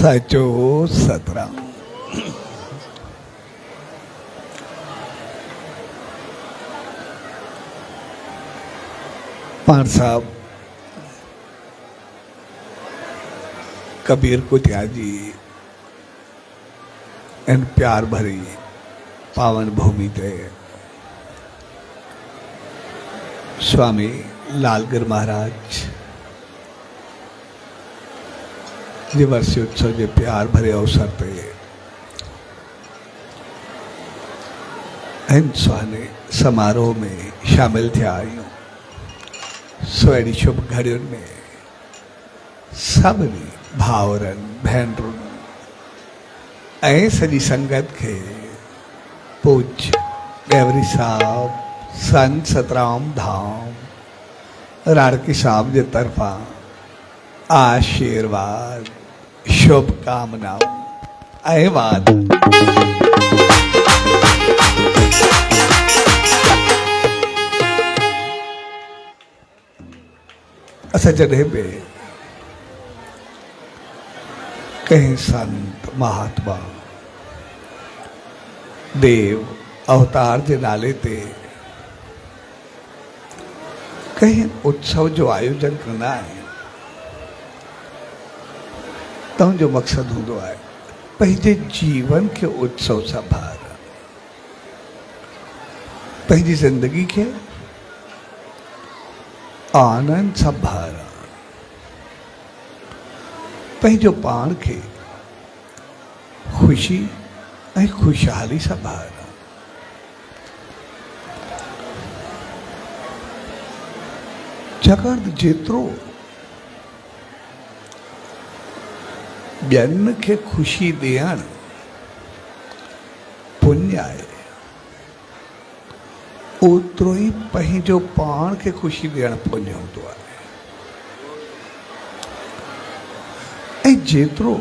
साचो सतराम। पाण साहब कबीर को त्यागी इन प्यार भरी पावन भूमि ते स्वामी लालगिर महाराज जे वर्षी उत्सव के प्यार भरे अवसर पे इन सुहाने समारोह में शामिल थिया आहियूं। सोड़ी शुभ घड़ियुनि में सभिनी भाउरनि भेनरुनि ऐं सॼी संगत के पूज्य गैवरी साहब संत सतराम धाम राड़की साहब के तरफा आशीर्वाद शुभकामनाओं ऐं वाद। असां जॾहिं बि कंहिं संत महात्मा देव अवतार के नाले ते कहीं उत्सव जो आयोजन कंदा आहियूं तव्हांजो मक़सद हूंदो आहे पंहिंजे जीवन के उत्सव सां भार पंहिंजी जिंदगी के आनंद सां भार पंहिंजो पाण के खुशी ऐं खुशहाली सां भार छाकाणि जेतिरो ॿियनि खे खुशी ॾियणु पुण्य आहे ओतिरो ई पंहिंजो पाण खे खुशी ॾियणु पुण्य हूंदो आहे। ऐं जेतिरो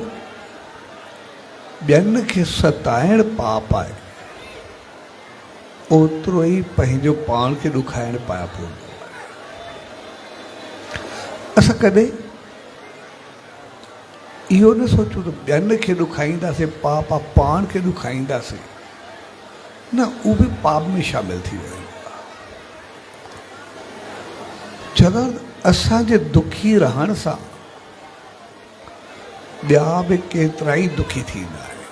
ॿियनि खे सताइणु पाप आहे ओतिरो ई पंहिंजो पाण खे ॾुखाइणु पाप हूंदो आहे। असां कॾहिं इहो न सोचूं त ॿियनि खे ॾुखाईंदासीं पाप आहे पाण खे ॾुखाईंदासीं न उहो बि पाप में शामिल थी वियो। छाकाणि असांजे दुखी रहण सां ॿिया बि केतिरा ई दुखी थींदा आहिनि।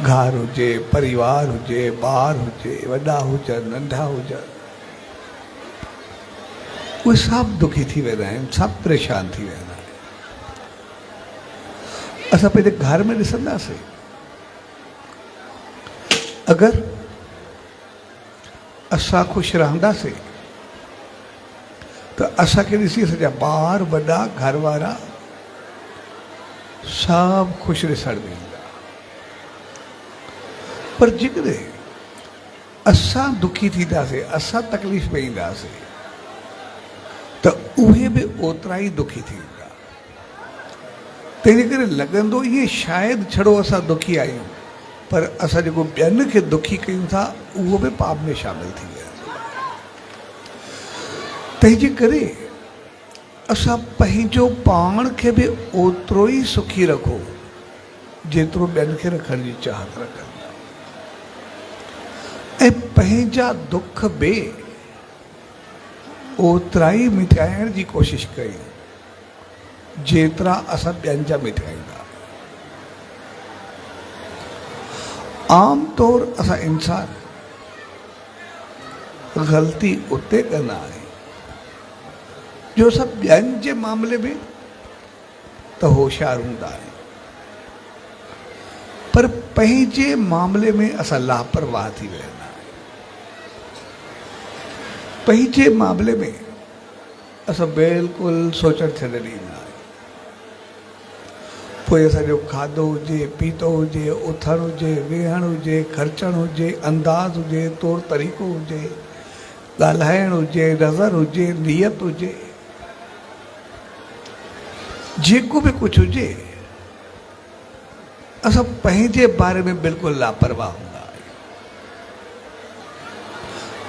घर हुजे परिवार हुजे ॿार हुजे वॾा हुजनि नंढा हुजनि उहे सभु दुखी थी वेंदा आहिनि सभु परेशान थी वेंदा आहिनि। असां पंहिंजे घर में ॾिसंदासीं अगरि असां ख़ुशि रहंदासीं त असांखे ॾिसी सॼा ॿार वॾा घर वारा सभु ख़ुशि ॾिसण में ईंदा। पर जेकॾहिं असां दुखी थींदासीं असां तकलीफ़ में ईंदासीं त उहे बि ओतिरा ई दुखी थींदा। तंहिंजे करे लॻंदो ईअं शायदि छड़ो असां दुखी आहियूं पर असां जेको ॿियनि खे दुखी कयूं था उहो बि पाप में शामिल थी विया। तंहिंजे करे असां पंहिंजो पाण खे बि ओतिरो ई सुखी रखो जेतिरो ॿियनि खे रखण जी चाहत रखंदा ऐं पंहिंजा दुख बि ओतिरा ई मिटाइण जी कोशिशि कयूं जेतिरा असां ॿियनि जा मिटाईंदा। आम तौर असां इंसान ग़लती उते कंदा आहियूं जो सभु ॿियनि जे मामले में त होशियार हूंदा आहियूं पर पंहिंजे मामले में असां लापरवाह थी वेंदा आहियूं। पंहिंजे मामले में असां बिल्कुलु सोचणु छॾे ॾींदा आहियूं। पोइ असांजो खाधो हुजे पीतो हुजे उथणु हुजे वेहणु हुजे ख़र्चणु हुजे अंदाज़ हुजे तौर तरीक़ो हुजे ॻाल्हाइणु हुजे नज़र हुजे नियत हुजे जेको बि कुझु हुजे असां पंहिंजे बारे में बिल्कुलु लापरवाह हूंदा आहियूं।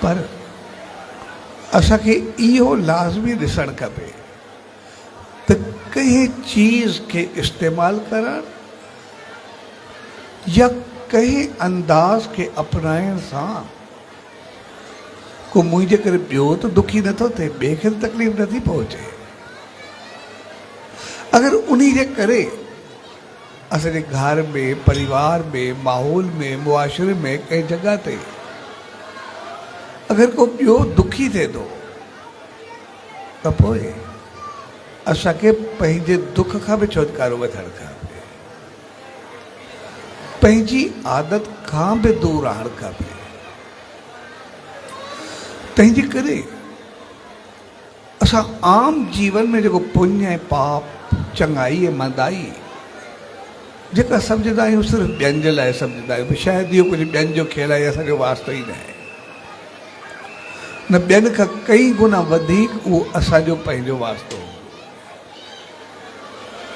पर असांखे इहो लाज़मी ॾिसणु खपे त कंहिं चीज़ के इस्तेमाल करण या कंहिं अंदाज़ के अपनाइण सां को मुंहिंजे करे ॿियो त दुखी नथो थिए, ॿिए खे तकलीफ़ नथी पहुचे। अगरि उन्ही जे करे असांजे घर में, परिवार में, माहौल में, मुआशरे में, कंहिं जॻह ते अगरि को ॿियो दुखी थिए थो त पोइ असांखे पंहिंजे दुख खां बि छुटकारो वठणु खपे, पंहिंजी आदत खां बि दूरि रहणु खपे। तंहिंजे करे असां आम जीवन में जेको पुण्य ऐं पाप, चङाई ऐं मंदाई जेका सम्झंदा आहियूं सिर्फ़ु ॿियनि जे लाइ सम्झंदा आहियूं, शायदि इहो कुझु ॿियनि जो खेल आहे, असांजो वास्तो ई न आहे। न ॿियनि खां कई गुना वधीक उहो असांजो पंहिंजो वास्तो,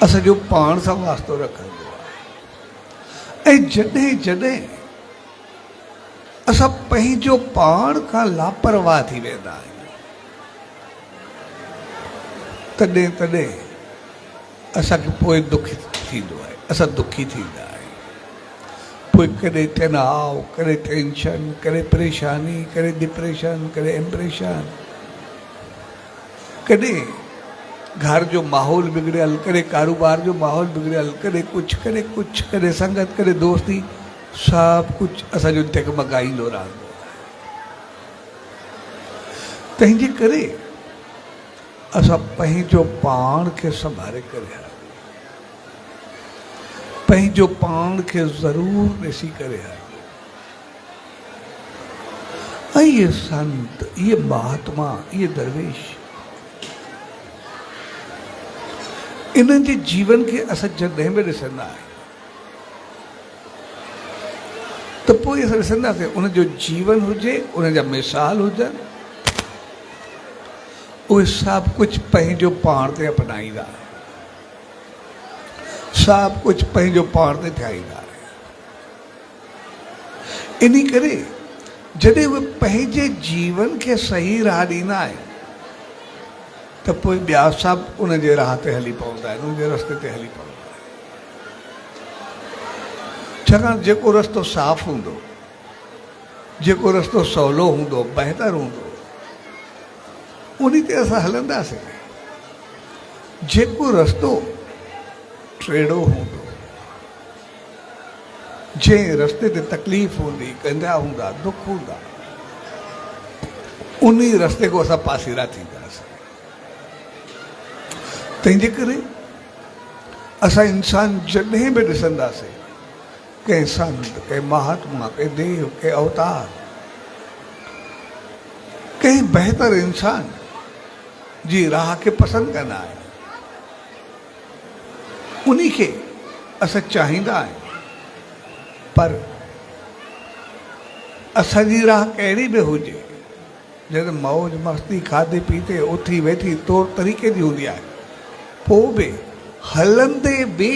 असांजो पाण सां वास्तो रखंदो आहे। ऐं जॾहिं जॾहिं असां पंहिंजो पाण खां लापरवाह थी वेंदा आहियूं, तॾहिं तॾहिं असांखे पोइ दुख थींदो आहे, असां दुखी थींदा आहियूं। पोइ कॾहिं तनाव, कॾहिं टेंशन, कॾहिं परेशानी, कॾहिं डिप्रेशन, कॾहिं इम्प्रेशन, कॾहिं घर जो माहौल बिगड़ियल, कॾहिं कारोबार जो माहौल बिगड़ियल, कॾहिं कुझु, कॾहिं संगत, कॾहिं दोस्ती, सभु कुझु असांजो डगमगाईंदो रहंदो आहे। तंहिंजे करे असां पंहिंजो पाण खे संभाले करे हलूं, पंहिंजो पाण खे ज़रूरु ॾिसी करे हलूं। ऐं इहे संत, इहे महात्मा, इहे दरवेश, इन्हनि जे जीवन खे असां जॾहिं बि ॾिसंदा आहियूं त पोइ असां ॾिसंदासीं उनजो जीवन हुजे, उनजा मिसाल हुजनि, उहे सभु कुझु पंहिंजो पाण ते अपनाईंदा, सभु कुझु पंहिंजो पाण ते ठाहींदा। इन करे जॾहिं उहे पंहिंजे जीवन खे सही राह ॾींदा आहिनि त पोइ ॿिया सभु उनजे राह ते हली पवंदा आहिनि, उनजे रस्ते ते हली पवंदा आहिनि। छाकाणि जेको रस्तो साफ़ हूंदो, जेको रस्तो सवलो हूंदो, बहितर हूंदो, उन ते असां हलंदासीं। जेको रस्तो टेढ़ो हूंदो, जंहिं रस्ते ते तकलीफ़ हूंदी, कंधा हूंदा, दुख हूंदा, उन रस्ते को असां पासीरा थींदासीं। तंहिंजे करे असां इंसान जॾहिं बि ॾिसंदासीं कंहिं संत, कंहिं महात्मा, कंहिं देव, कंहिं अवतार, कंहिं बहितर इंसान जी राह खे पसंदि कंदा आहियूं, उन्ही खे असां चाहींदा आहियूं। पर असांजी राह कहिड़ी बि हुजे, जॾहिं मौज मस्ती, खाधे पीते, उथी वेठी तौर तरीक़े जी हूंदी आहे, पोइ बि हलंदे बि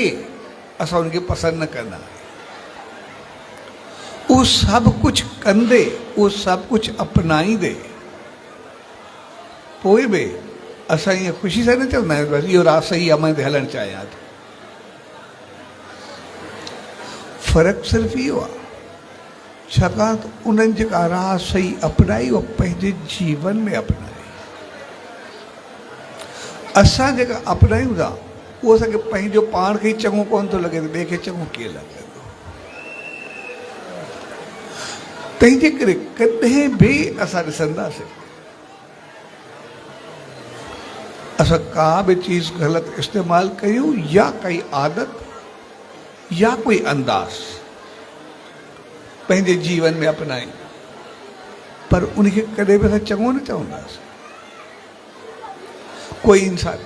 असां उनखे पसंदि न कंदा आहियूं। उहो सभु कुझु कंदे, उहो सभु कुझु अपनाईंदे, पोइ बि असां ईअं ख़ुशी सां न चवंदा आहियूं बसि इहो राह सही आहे, मां हिते हलणु चाहियां थो। फ़र्क़ु सिर्फ़ु इहो आहे, छाकाणि त उन्हनि जेका राह सही अपनाई, उहा पंहिंजे जीवन में अपनाई। असां जेका अपनायूं था उहो असांखे पंहिंजो पाण खे ई चङो कोन थो लॻे, त ॿिए खे चङो कीअं लॻंदो। तंहिंजे करे कॾहिं बि असां ॾिसंदासीं असां का बि चीज़ ग़लति इस्तेमालु कयूं, या काई आदत या कोई अंदाज़ पंहिंजे जीवन में अपनायूं, पर उनखे कॾहिं बि असां चङो न चवंदासीं। कोई इंसान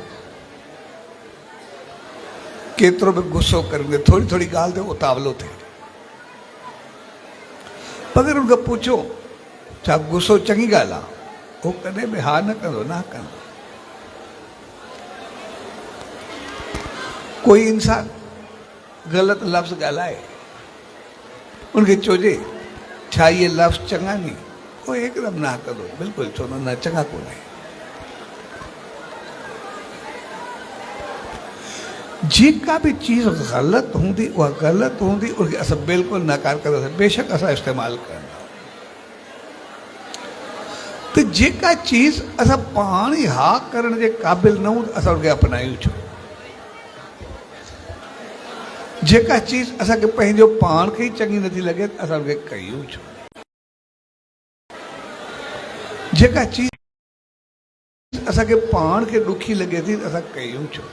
केतिरो बि गुस्सो करे, थोरी थोरी ॻाल्हि ते उतावलो थिए, अगरि उनखां पुछो छा गुस्सो चङी ॻाल्हि आहे, उहो कॾहिं बि हा न कंदो, न कंदो। कोई इंसान ग़लति लफ़्ज़ ॻाल्हाए, उनखे चइजे छा इहे लफ़्ज़ चङा नी, उहो हिकदमि न कंदो, बिल्कुलु चवंदो न, चङा कोन्हे। जेका भी चीज़ ग़लत होंगी वह ग़लत होंगी उनखे असां बिल्कुलु नकार कंदासीं, बेशक असां इस्तेमालु कंदा। तो जेका चीज़ असां पाण ई हा करण जे क़ाबिल न हूं असां उनखे अपनायूं छो। जेका चीज़ असांखे पंहिंजो पाण खे ई चङी नथी लॻे असां उनखे कयूं छो। जेका चीज़ असांखे पाण खे ॾुखी लॻे थी असां कयूं छो।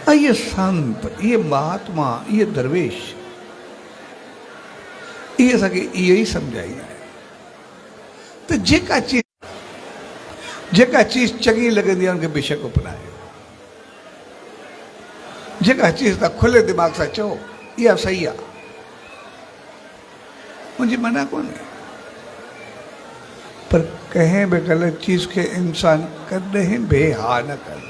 ये संत, ये महात्मा, ये दरवेश, ये असांखे इहो ई सम्झाईंदा आहिनि। तो जेका चीज़ चङी लॻंदी आहे उनखे बेशक अपनायो। जेका चीज़ तव्हां खुले दिमाग़ सां चओ इहा सही आहे, मुंहिंजी मना कोन्हे, पर कंहिं बि ग़लति चीज़ खे इंसान कॾहिं बेहा न करे।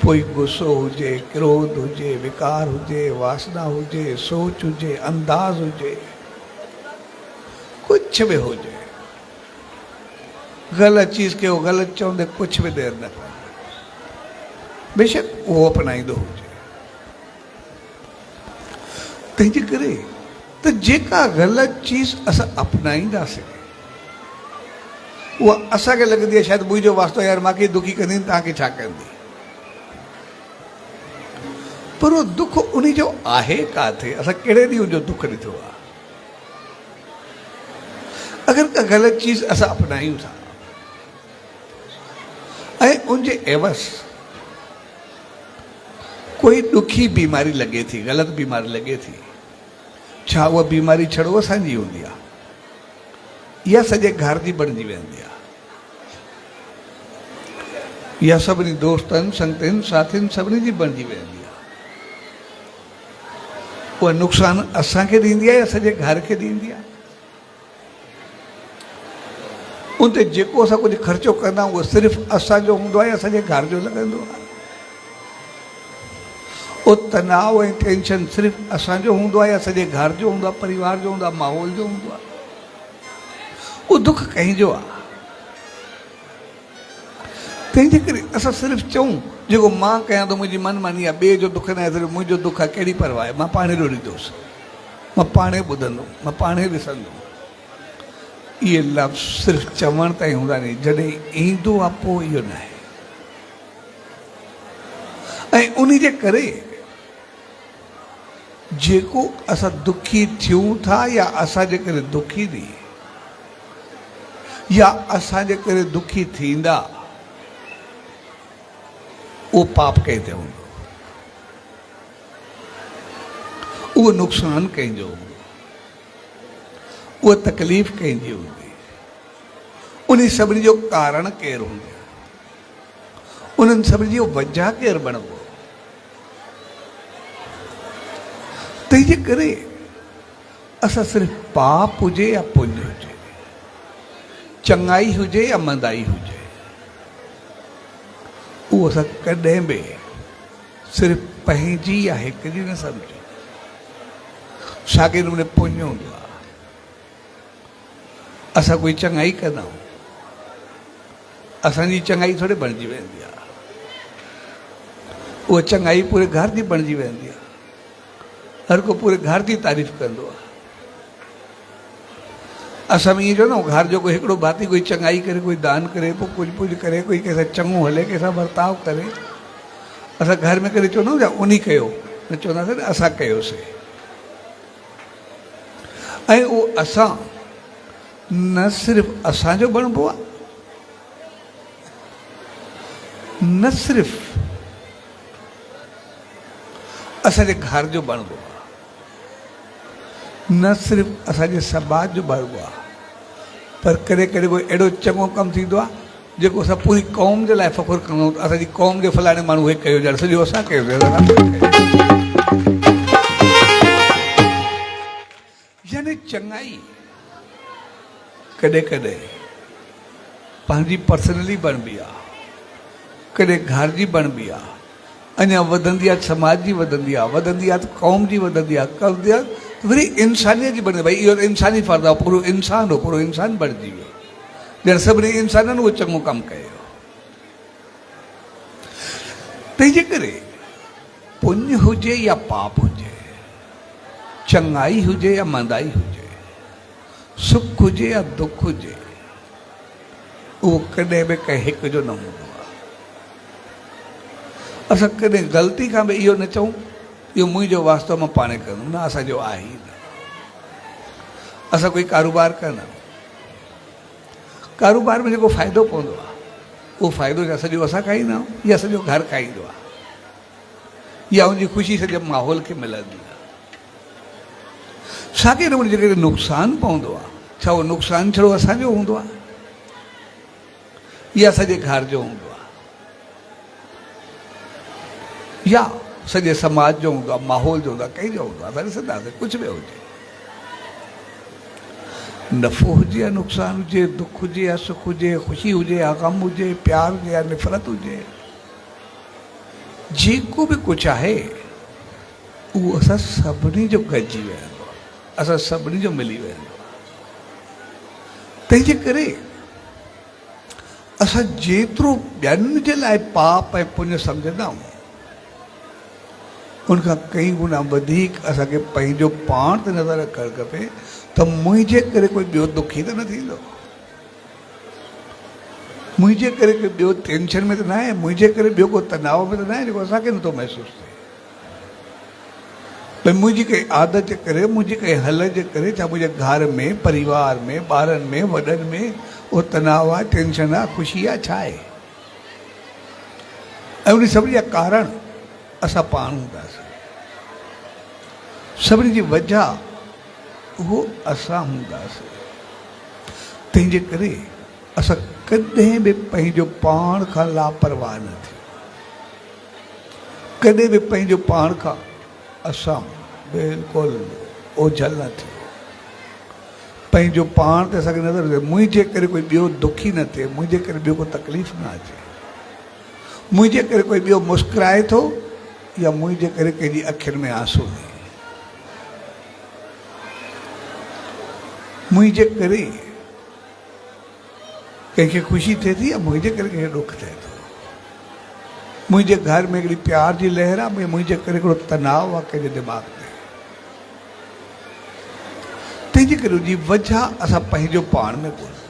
कोई गुस्सो हुजे, क्रोध हुजे, विकार हुजे, वासना हुजे, सोच हुजे, अंदाज़ हुजे, कुछ भी हुजे, ग़लति चीज़ खे ग़लति चवंदे कुछ भी देर न करे, बेशक उहो अपनाईंदो हुजे। तंहिंजे करे त जेका ग़लति चीज़ असां अपनाईंदासीं उहा असांखे लॻंदी आहे शायदि मुंहिंजो वास्तो यार मूंखे दुखी कंदी तव्हांखे छा कंदी, पर वो दुख उन जो आहे काथे, असां कहिड़े ॾींहुं उनजो दुख ॾिठो आहे। अगरि का ग़लति चीज़ असां अपनायूं था ऐं उनजे एवज़ कोई ॾुखी बीमारी लॻे थी, ग़लति बीमारी लॻे थी, छा उहा बीमारी छड़ो असांजी हूंदी आहे या सॼे घर जी बणिजी वेंदी आहे, या सभिनी दोस्तनि संगतियुनि साथियुनि सभिनी जी बणिजी वेंदी आहे। उहा नुक़सानु असांखे ॾींदी आहे या सॼे घर खे ॾींदी आहे। उन ते जेको असां कुझु ख़र्चो कंदा आहियूं उहो सिर्फ़ु असांजो हूंदो आहे या सॼे घर जो लॻंदो आहे। उहो तनाव ऐं टेंशन सिर्फ़ु असांजो हूंदो आहे या सॼे घर जो हूंदो आहे, परिवार जो हूंदो आहे, माहौल जो हूंदो आहे। उहो दुख कंहिंजो आहे। तंहिंजे करे असां सिर्फ़ु चऊं जेको मां कयां थो मुंहिंजी मनमानी आहे, ॿिए जो दुख न आहे, सिर्फ़ु मुंहिंजो दुख आहे, कहिड़ी परवाह आहे, मां पाणे ॾोड़ींदुसि, मां पाणे ॿुधंदुमि, मां पाणे ॾिसंदुमि। इहे लफ़्ज़ सिर्फ़ु चवण ताईं हूंदा नी, जॾहिं ईंदो आहे पोइ इहो न आहे। ऐं उन जे करे जेको असां दुखी थियूं था या असांजे करे दुखी थी या असांजे करे दुखी थींदा, उहो पाप कंहिं ते हूंदो, उहो नुक़सानु कंहिंजो हूंदो, उहा तकलीफ़ कंहिंजी हूंदी, उन सभिनी जो कारण केरु हूंदो, उन्हनि सभिनी जो वजह केरु बणिबो। तंहिंजे करे असां सिर्फ़ु पाप हुजे या पुण्य हुजे, चङाई हुजे या मंदाई हुजे, उहो असां कॾहिं बि सिर्फ़ु पंहिंजी या हिक जी न सम्झो। साॻे नमूने पुण्य हूंदो आहे, असां कोई चङाई कंदा आहियूं, असांजी चङाई थोरी बणिजी वेंदी आहे, उहा चङाई पूरे घर जी बणिजी वेंदी आहे। हर को पूरे घर जी तारीफ़ कंदो आहे। असां में ईअं चवंदा आहियूं घर जो कोई हिकिड़ो भाती कोई चङाई करे, कोई दान करे, पोइ कुझु करे, कोई कंहिंसां चङो हले, कंहिंसां बर्ताव करे, असां घर में करे चवंदा आहियूं छा उन कयो, न चवंदासीं असां कयोसीं। ऐं उहो असां न सिर्फ़ु असांजो बणिबो आहे, न सिर्फ़ु असांजे घर जो बणिबो आहे, न सिर्फ़ु असांजे समाज जो बणिबो आहे, पर कॾहिं कॾहिं कोई अहिड़ो चङो कमु थींदो आहे जेको असां पूरी क़ौम जे लाइ फ़ख़ुरु कंदा आहियूं। असांजी क़ौम जे फलाणे माण्हू हे कयो, ॼण सॼो असां कयोसीं। यानी चङाई कॾहिं कॾहिं पंहिंजी पर्सनली बणिबी आहे, कॾहिं घर जी बणिबी आहे, अञा वधंदी आहे समाज जी वधंदी आहे त क़ौम जी वधंदी आहे, वरी इंसानियत जी बणिजे। भई इहो इंसानी फ़र्ज़ु आहे, पूरो इंसान हो, पूरो इंसान बणिजी वियो, ॼण सभिनी इंसाननि उहो चङो कमु कयो। तंहिंजे करे पुण्य हुजे या पाप हुजे, चङाई हुजे या मंदाई हुजे, सुख हुजे या दुख हुजे, उहो कॾहिं बि कंहिं हिक जो न हूंदो आहे। असां कॾहिं ग़लती खां बि इहो न चऊं इहो मुंहिंजो वास्तव मां पाणे कंदुमि, न, असांजो आहे ई न। असां कोई कारोबार कंदा, कारोबार में जेको फ़ाइदो पवंदो आहे उहो फ़ाइदो छा सॼो असां खाईंदा आहियूं या सॼो घर खाईंदो आहे, या उनजी ख़ुशी सॼे माहौल खे मिलंदी आहे। साॻे नमूने जेकॾहिं नुक़सानु पवंदो आहे, छा उहो नुक़सानु छड़ो असांजो हूंदो आहे या सॼे घर जो हूंदो आहे, या सॼे समाज जो हूंदो आहे, माहौल जो हूंदो आहे, कंहिंजो हूंदो आहे, भले सदासीं कुझु बि हुजे, नफ़ो हुजे या नुक़सानु हुजे, दुख हुजे या सुख हुजे, ख़ुशी हुजे या ग़म हुजे, प्यार हुजे या नफ़रत हुजे, जेको बि कुझु आहे उहो असां सभिनी जो गॾिजी वेंदो आहे, असां सभिनी जो मिली वेंदो आहे। तंहिंजे करे असां जेतिरो ॿियनि जे लाइ पाप ऐं पुण्य सम्झंदा आहियूं उनखां कई गुना वधीक असांखे पंहिंजो पाण ते नज़र रखणु खपे त मुंहिंजे करे कोई ॿियो दुखी त न थींदो, मुंहिंजे करे कोई ॿियो टेंशन में त न आहे, मुंहिंजे करे ॿियो को तनाव में त न आहे जेको असांखे नथो महसूसु थिए। भई मुंहिंजी काई आदत जे करे, मुंहिंजी काई हल जे करे, छा मुंहिंजे घर में, परिवार में, ॿारनि में, वॾनि में उहो तनाव आहे, टेंशन आहे, ख़ुशी आहे, छा आहे? ऐं उन सभिनी जा कारण असां पाण हूंदासीं, सभिनी जी वजह उहो असां हूंदासीं। तंहिंजे करे असां कॾहिं बि पंहिंजो पाण खां लापरवाह न थियूं, कॾहिं बि पंहिंजो पाण खां असां बिल्कुलु ओझल न थियूं। पंहिंजो पाण ते असांखे नज़र अचे, मुंहिंजे करे कोई ॿियो दुखी न थिए, मुंहिंजे करे ॿियो को तकलीफ़ न अचे, मुंहिंजे करे कोई ॿियो मुस्कुराए थो या मुंहिंजे करे कंहिंजी अखियुनि में आंसू न, मुंहिंजे करे कंहिंखे ख़ुशी थिए थी या मुंहिंजे करे कंहिंखे दुख थिए थो, मुंहिंजे घर में हिकिड़ी प्यार जी लहर आहे, मुंहिंजे करे हिकिड़ो तनाव आहे कंहिंजे दिमाग़ में। तंहिंजे करे उनजी वजह असां पंहिंजो पाण में ॻोल्हियूं।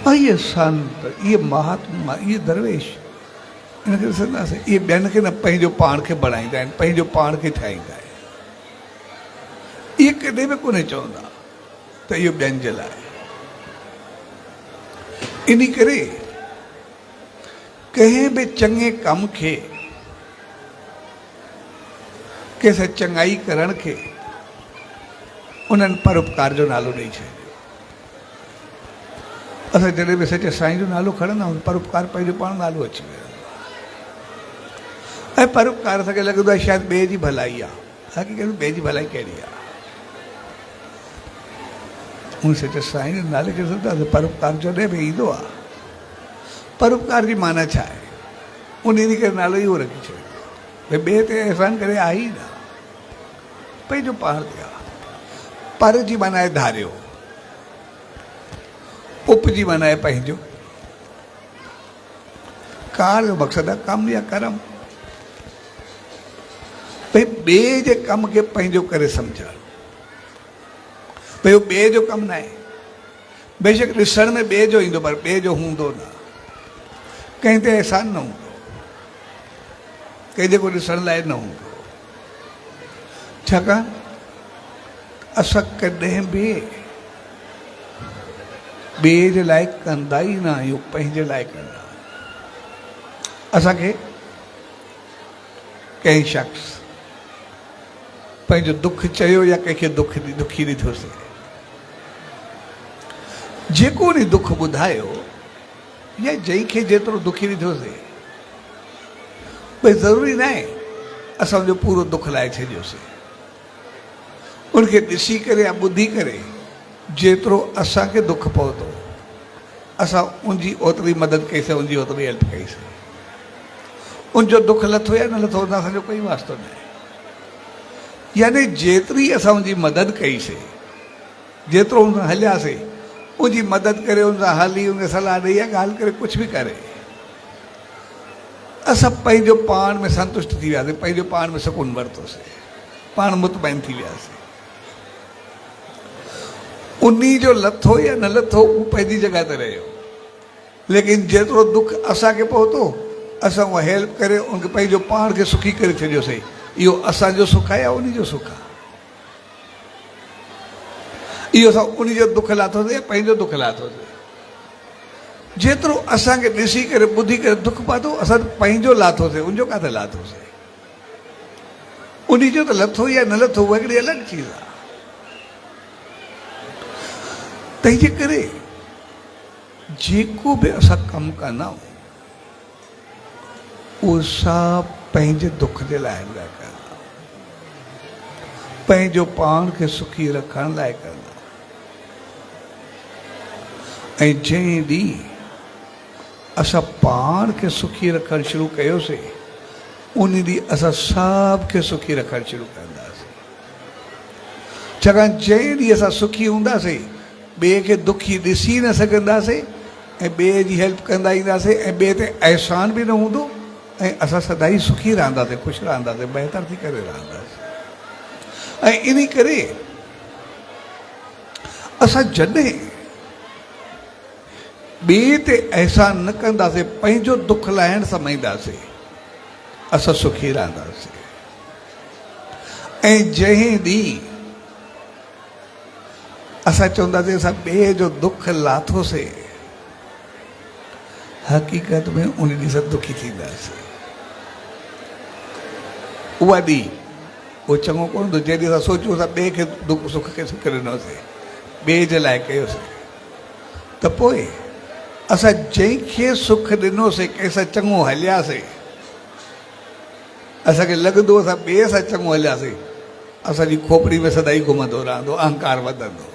ऐं इहे संत, इहे महात्मा, इहे दरवेश, इनखे ॾिसंदासीं, इहे ॿियनि खे न पंहिंजो पाण खे बणाईंदा आहिनि, पंहिंजो पाण खे ठाहींदा आहिनि। इहे कॾहिं बि कोन्हे चवंदा त इहो ॿियनि जे लाइ। इन करे कंहिं बि चङे कम खे, कंहिंसां चङाई करण खे उन्हनि परोपकार जो नालो ॾेई छॾियो। असां जॾहिं बि सचे साईं जो नालो खणंदा आहियूं परोपकार पंहिंजो पाण नालो अची वियो ऐं परोपकार असांखे लॻंदो आहे शायदि ॿिए जी भलाई आहे, हक़ीक़त ॿिए जी भलाई कहिड़ी आहे? उन सचे साईं जे नाले खे ॾिसंदासीं परोपकार जॾहिं बि ईंदो आहे, परोपकार जी माना छा आहे? उन करे नालो इहो रखी छॾियो, भई ॿिए ते अहसान करे आहे ई न, पंहिंजो पाण ते आहे। पर जी माना आहे धारियो, उप जी माना आहे पंहिंजो, कार जो मक़सदु आहे कमु या कर्म। भई ॿिए जे कम खे पंहिंजो करे सम्झणु, भई उहो ॿिए जो कमु न आहे, बेशक ॾिसण में ॿिए जो ईंदो पर ॿिए जो हूंदो न, कंहिं ते अहसान न हूंदो, कंहिं जेको ॾिसण लाइ न हूंदो। छाकाणि असां कॾहिं बि ॿिए जे लाइ कंदा ई न आहियूं, पंहिंजे लाइ कंदा आहियूं। असांखे कंहिं शख़्स पंहिंजो दुख चयो या कंहिंखे दुखी ॾिठोसीं, जेको उन दुख ॿुधायो या जंहिंखे जेतिरो दुखी ॾिठोसीं, भई ज़रूरी न आहे असां उनजो पूरो दुख लाइ छॾियोसीं। उनखे ॾिसी करे या ॿुधी करे जेतिरो असांखे दुख पहुतो असां उनजी ओतिरी मदद कईसीं, उनजी ओतिरी हेल्प कईसीं। उनजो दुख लथो या न लथो उन असांजो कोई वास्तो न आहे। यानी जेतिरी असां उनजी मदद कईसीं, जेतिरो उन सां हलियासीं, उनजी मदद करे, उन सां हली, उनखे सलाह ॾेई या ॻाल्हि करे, कुझु बि करे, असां पंहिंजो पाण में संतुष्ट थी वियासीं, पंहिंजो पाण में सुकून वरितोसीं, पाण मुतमइन थी वियासीं। उन्ही जो लथो या न लथो उहो पंहिंजी जॻह ते रहियो, लेकिन जेतिरो दुख असांखे पहुतो असां उहा हेल्प करे उनखे पंहिंजो पाण खे सुखी करे छॾियोसीं। इहो असांजो सुख आहे या उन जो सुख आहे? इहो असां उन जो दुख लाथोसीं या पंहिंजो दुख लाथोसीं? जेतिरो असांखे ॾिसी करे ॿुधी करे दुख पातो असां पंहिंजो लाथोसीं, उनजो काथे लाथोसीं? उन जो त लथो या न लथो उहा हिकिड़ी अलॻि चीज़ आहे। तंहिंजे करे जेको बि असां कमु कंदा आहियूं उहो सभु पंहिंजे दुख जे लाइ कंदा आहियूं, पंहिंजो पाण खे सुखी रखण लाइ कंदा आहियूं। ऐं जंहिं ॾींहुं असां पाण खे सुखी रखणु शुरू कयोसीं उन ॾींहुं असां सभ खे सुखी रखणु शुरू कंदासीं। छाकाणि जंहिं ॾींहुं असां सुखी हूंदासीं ॿिए खे दुखी ॾिसी न सघंदासीं ऐं ॿिए जी हेल्प कंदा ईंदासीं ऐं ॿिए ते अहसान बि न हूंदो ऐं असां सदाई सुखी रहंदासीं, ख़ुशि रहंदासीं, बहितर थी करे रहंदासीं। ऐं इन करे असां जॾहिं ॿिए ते अहसान न कंदासीं, पंहिंजो दुख लाहिणु सम्झंदासीं, असां सुखी रहंदासीं। ऐं जंहिं ॾींहुं असां चवंदासीं असां ॿिए जो दुख लाथोसीं, हक़ीक़त में उन ॾींहुं असां दुखी थींदासीं। उहा ॾींहुं उहो चङो कोन हूंदो जंहिं ॾींहुं असां सोचियो असां ॿिए खे दुख सुख खे सुख ॾिनोसीं, ॿिए जे लाइ कयोसीं, त पोइ असां जंहिंखे सुख ॾिनोसीं कंहिंसां चङो हलियासीं, असांखे लॻंदो असां ॿिए सां चङो हलियासीं, असांजी खोपड़ी में सदाई घुमंदो रहंदो, अहंकार वधंदो।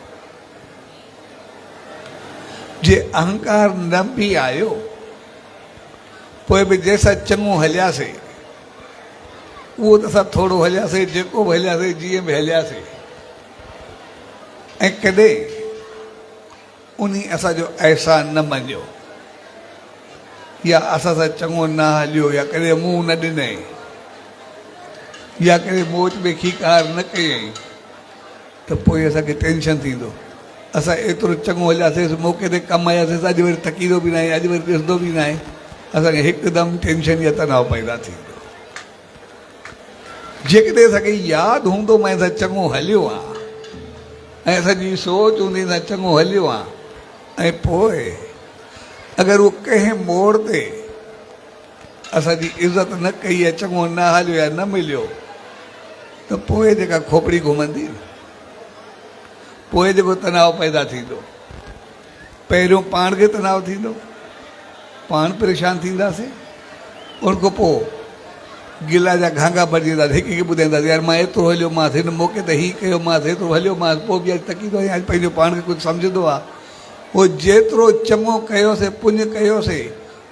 जे अहंकार न बि आयो पोइ बि जंहिंसां चङो हलियासीं उहो त असां थोरो हलियासीं, जेको बि हलियासीं, जीअं बि हलियासीं, ऐं कॾहिं उन असांजो अहसान न मञियो या असां सां चङो न हलियो या कॾहिं मुंहुं न ॾिनई या कॾहिं मौज में खीकार न कयईं, त पोइ असांखे टेंशन थींदो। असां एतिरो चङो हलियासीं, मौक़े ते कमु आयासीं, अॼु वरी थकींदो बि न आहे, अॼु वरी ॾिसंदो बि न आहे, असांखे हिकदमि टेंशन या तनाव पैदा थींदो। जेकॾहिं असांखे यादि हूंदो मां सां चङो हलियो आहे ऐं असांजी सोच हूंदी सां चङो हलियो आहे ऐं पोइ अगरि उहो कंहिं मोड़ ते असांजी इज़त न कई आहे, चङो न हलियो या न मिलियो, त पोइ जेका खोपड़ी घुमंदी, पोइ जेको तनाव पैदा थींदो, पहिरियों पाण खे तनाव थींदो, पाण परेशान थींदासीं, उनखां पोइ गिला जा घांगा भरिजी वेंदासीं, हिकु खे ॿुधाईंदासीं यार मां एतिरो हलियो मांसि, हिन मौक़े ते हीअ कयो मांसि, एतिरो हलियो मांसि, पोइ बि अॼु थकी थो अॼु पंहिंजो पाण खे कुझु सम्झंदो आहे। उहो जेतिरो चङो कयोसीं, पुञु कयोसीं,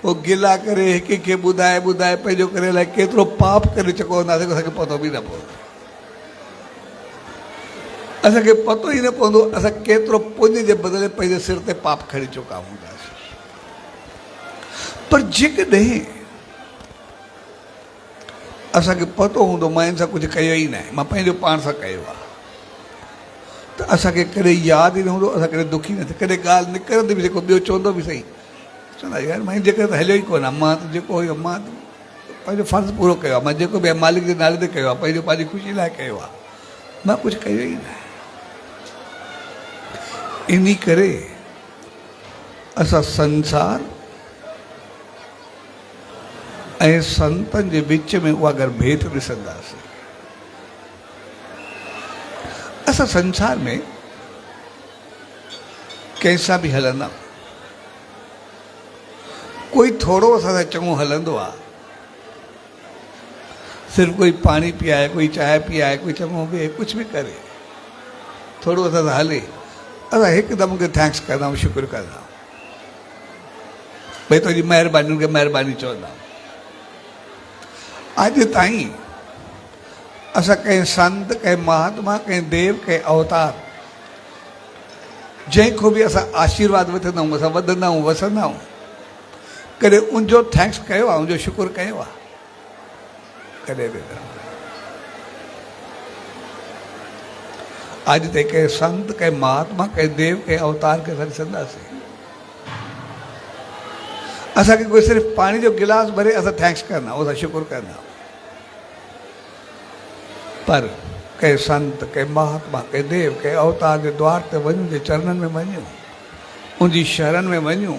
पोइ गिला करे हिक खे ॿुधाए ॿुधाए पंहिंजो करे अलाए केतिरो पाप करे चुको हूंदासीं, असांखे पतो बि न पवंदो। असांखे पतो ई न पवंदो असां केतिरो पुञ जे बदिले पंहिंजे सिर ते पाप खणी चुका हूंदासीं। पर जेकॾहिं असांखे पतो हूंदो मां हिन सां कुझु कयो ई न आहे, मां पंहिंजो पाण सां कयो आहे, त असांखे कॾहिं यादि ई न हूंदो, असां कॾहिं दुखी न थिए, कॾहिं ॻाल्हि निकिरंदी बि जेको ॿियो चवंदो बि सही, चवंदा यार मां जेकर त हलियो ई कोन आहे, मां त जेको हुयो मां पंहिंजो फर्ज़ु पूरो कयो आहे, मां जेको बि मालिक जे नाले ते कयो आहे, पंहिंजो पंहिंजी ख़ुशी लाइ कयो आहे, मां कुझु कयो ई न आहे। इन करे असां संसार ऐं संतनि जे विच में उहा अगरि भेद ॾिसंदासीं, असां संसार में कंहिंसां बि हलंदा, कोई थोरो असां सां चङो हलंदो आहे, सिर्फ़ु कोई पाणी पीआरे, कोई चांहि पीआरे, कोई चङो वेहे, कुझु बि करे, थोरो असां सां हले, असां हिकदमि उनखे थैंक्स कंदा आहियूं, शुक्र कंदा आहियूं, भई तुंहिंजी महिरबानी, उनखे महिरबानी चवंदा आहियूं। अॼु ताईं असां कंहिं संत, कंहिं महात्मा, कंहिं देव, कंहिं अवतार जंहिंखो बि असां आशीर्वाद वठंदा आहियूं, असां वधंदा आहियूं, वसंदा आहियूं, कॾहिं उनजो थैंक्स कयो आहे, उनजो शुक्र कयो आहे? कॾहिं बि न। अॼु ते कंहिं संत, कंहिं महात्मा, कंहिं देव, कंहिं अवतार खे ॾिसंदासीं, असांखे कोई सिर्फ़ु पाणी जो गिलास भरे असां थैंक्स करना, असां शुक्र करना। पर कंहिं संत, कंहिं महात्मा, कंहिं देव, कंहिं अवतार जे द्वार ते वञूं, जे चरणनि में वञूं, उनजी शरण में वञूं,